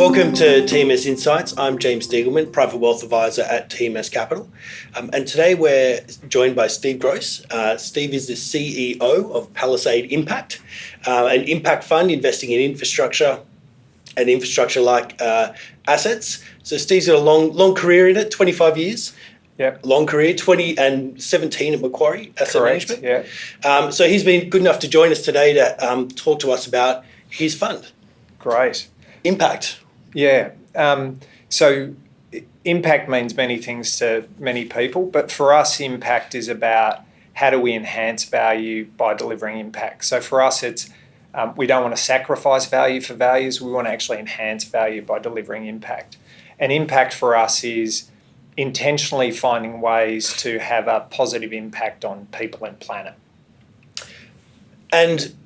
Welcome to TMS Insights. I'm James Diegelman, Private Wealth Advisor at TMS Capital. And today we're joined by Steve Gross. Steve is the CEO of Palisade Impact, an impact fund investing in infrastructure and infrastructure-like assets. So Steve's got a long career in it, 25 years. Yep. Long career, 20 and 17 at Macquarie Asset Management. Yeah. So he's been good enough to join us today to talk to us about his fund. Great. Impact. Yeah. So impact means many things to many people, but for us, impact is about how do we enhance value by delivering impact. So for us, it's we don't want to sacrifice value for values. We want to actually enhance value by delivering impact. And impact for us is intentionally finding ways to have a positive impact on people and planet. And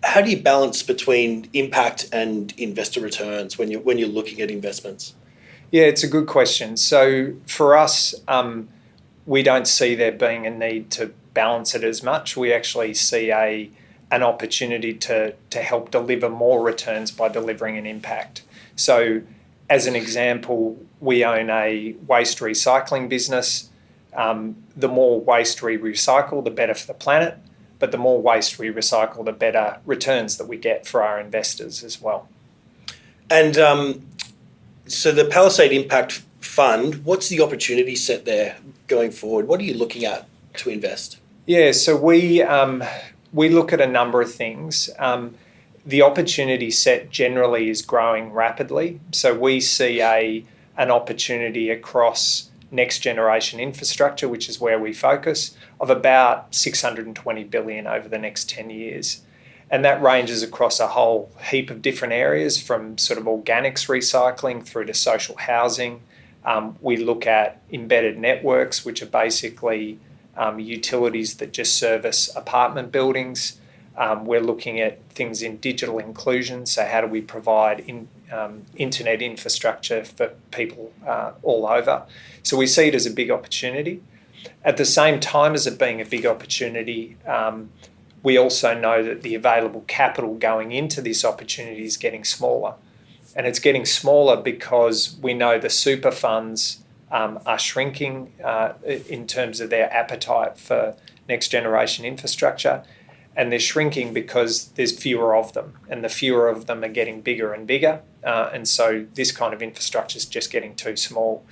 how do you balance between impact and investor returns when you're looking at investments? Yeah, it's a good question. So for us, we don't see there being a need to balance it as much. We actually see an opportunity to help deliver more returns by delivering an impact. So as an example, we own a waste recycling business. The more waste we recycle, the better for the planet. But the more waste we recycle, the better returns that we get for our investors as well. And so the Palisade Impact Fund, what's the opportunity set there going forward? What are you looking at to invest? Yeah, so we look at a number of things. The opportunity set generally is growing rapidly. So we see an opportunity across next generation infrastructure, which is where we focus, of about 620 billion over the next 10 years. And that ranges across a whole heap of different areas, from sort of organics recycling through to social housing. We look at embedded networks, which are basically utilities that just service apartment buildings. We're looking at things in digital inclusion. So how do we provide internet infrastructure for people all over? So we see it as a big opportunity. At the same time as it being a big opportunity, we also know that the available capital going into this opportunity is getting smaller. And it's getting smaller because we know the super funds are shrinking in terms of their appetite for next generation infrastructure. And they're shrinking because there's fewer of them, and the fewer of them are getting bigger and bigger. And so this kind of infrastructure is just getting too small.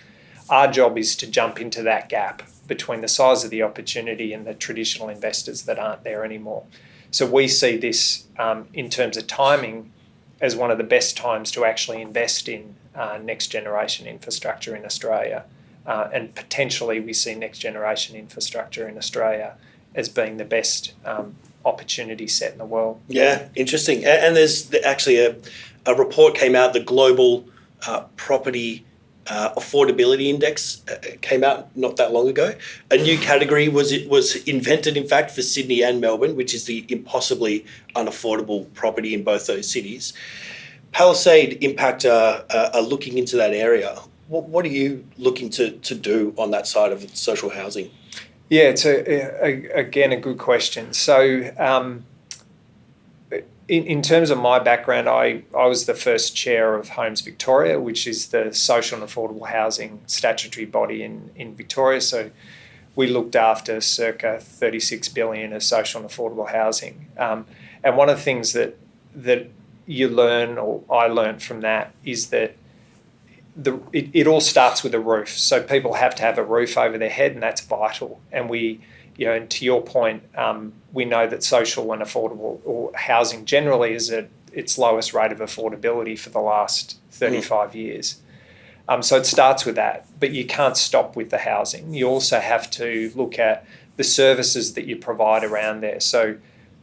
Our job is to jump into that gap between the size of the opportunity and the traditional investors that aren't there anymore. So we see this in terms of timing as one of the best times to actually invest in next generation infrastructure in Australia. And potentially we see next generation infrastructure in Australia as being the best opportunity set in the world. Yeah, interesting. And there's actually a report came out, the Global Property Affordability Index came out not that long ago. A new category was invented, in fact, for Sydney and Melbourne, which is the impossibly unaffordable property in both those cities. Palisade Impact are looking into that area. What are you looking to do on that side of social housing? Yeah, it's again a good question. So in terms of my background, I was the first chair of Homes Victoria, which is the social and affordable housing statutory body in Victoria. So we looked after circa 36 billion of social and affordable housing. And one of the things that you learn, or I learned from that, is that it all starts with a roof. So people have to have a roof over their head, and that's vital. And and to your point, we know that social and affordable or housing generally is at its lowest rate of affordability for the last 35 years. So it starts with that, but you can't stop with the housing. You also have to look at the services that you provide around there. So,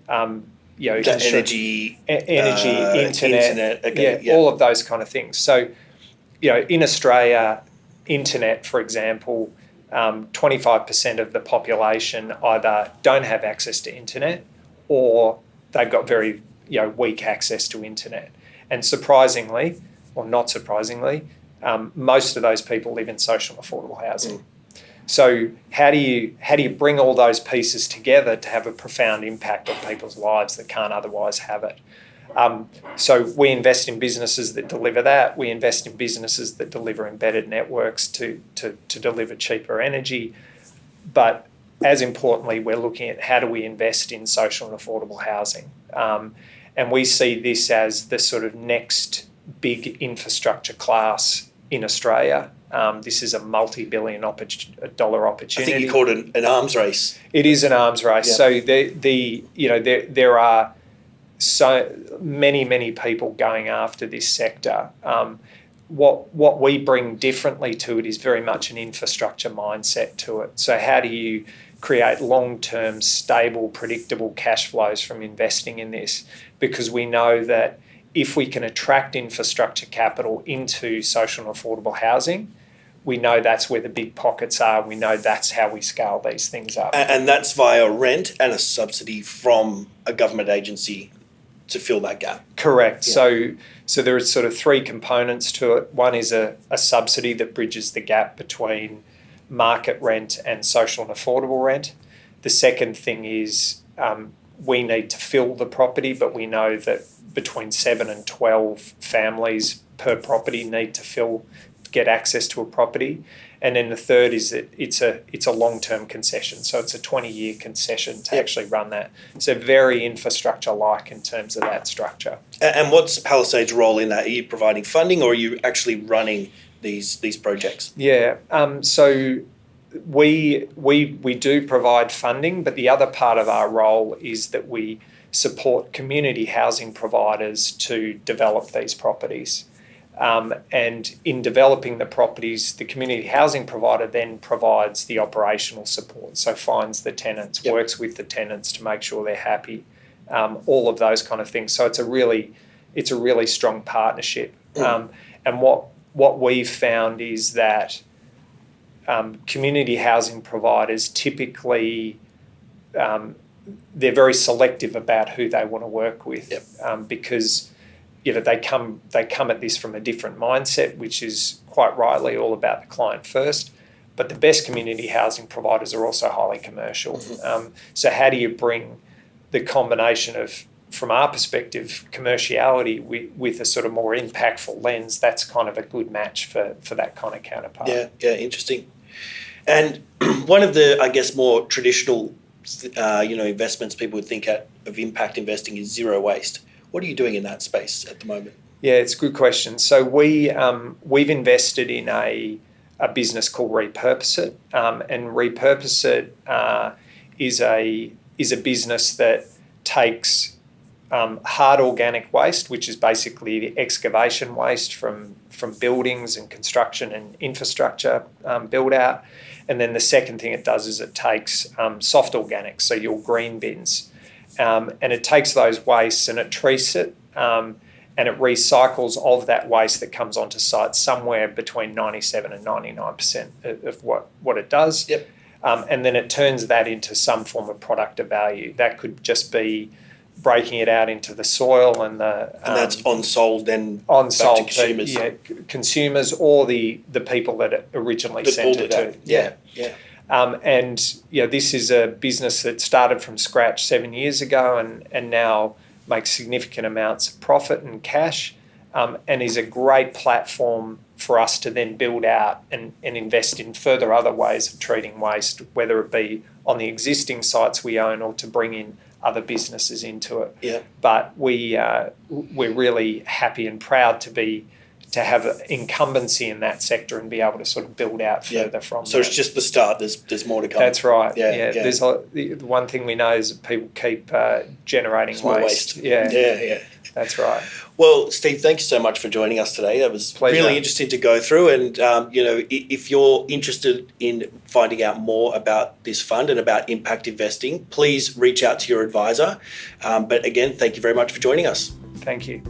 energy, internet, okay, all of those kind of things. So, in Australia, internet, for example, 25% of the population either don't have access to internet or they've got very weak access to internet. And surprisingly, or not surprisingly, most of those people live in social and affordable housing. So how do you bring all those pieces together to have a profound impact on people's lives that can't otherwise have it? So we invest in businesses that deliver that. We invest in businesses that deliver embedded networks to deliver cheaper energy. But as importantly, we're looking at how do we invest in social and affordable housing. And we see this as the sort of next big infrastructure class in Australia. This is a multi-billion dollar opportunity. I think you called it an arms race. It is an arms race. Yeah. So there are so many people going after this sector. What we bring differently to it is very much an infrastructure mindset to it. So how do you create long-term, stable, predictable cash flows from investing in this? Because we know that if we can attract infrastructure capital into social and affordable housing, we know that's where the big pockets are. We know that's how we scale these things up. And that's via rent and a subsidy from a government agency to fill that gap. Correct. Yeah. So there are sort of three components to it. One is a subsidy that bridges the gap between market rent and social and affordable rent. The second thing is we need to fill the property, but we know that between 7 and 12 families per property need to get access to a property. And then the third is that it's a long-term concession. So it's a 20-year concession to actually run that. So very infrastructure-like in terms of that structure. And what's Palisade's role in that? Are you providing funding, or are you actually running these projects? Yeah. So we do provide funding, but the other part of our role is that we support community housing providers to develop these properties. And in developing the properties, the community housing provider then provides the operational support. So finds the tenants, works with the tenants to make sure they're happy, all of those kind of things. So it's a really strong partnership. And what we've found is that community housing providers typically they're very selective about who they want to work with, because they come at this from a different mindset, which is quite rightly all about the client first. But the best community housing providers are also highly commercial. So how do you bring the combination of, from our perspective, commerciality with a sort of more impactful lens? That's kind of a good match for that kind of counterpart. Yeah, interesting. And one of the, I guess, more traditional, investments people would think of impact investing is zero waste. What are you doing in that space at the moment? Yeah, it's a good question. So we've invested in a business called Repurpose It, and Repurpose It is a business that takes hard organic waste, which is basically the excavation waste from buildings and construction and infrastructure build out. And then the second thing it does is it takes soft organics, so your green bins, and it takes those wastes and it treats it, and it recycles of that waste that comes onto site somewhere between 97 and 99% of what it does. Yep. And then it turns that into some form of product of value. That could just be breaking it out into the soil and that's on-sold then back to consumers. Consumers or the people that it originally sent it to. Yeah. And this is a business that started from scratch 7 years ago and now makes significant amounts of profit and cash, and is a great platform for us to then build out and invest in further other ways of treating waste, whether it be on the existing sites we own or to bring in other businesses into it. Yeah. But we're really happy and proud to have an incumbency in that sector and be able to sort of build out further from So that. It's just the start. There's more to come. That's right. Yeah. There's the one thing we know is that people keep generating waste. Yeah. That's right. Well, Steve, thank you so much for joining us today. That was really interesting to go through. And, if you're interested in finding out more about this fund and about impact investing, please reach out to your advisor. But again, thank you very much for joining us. Thank you.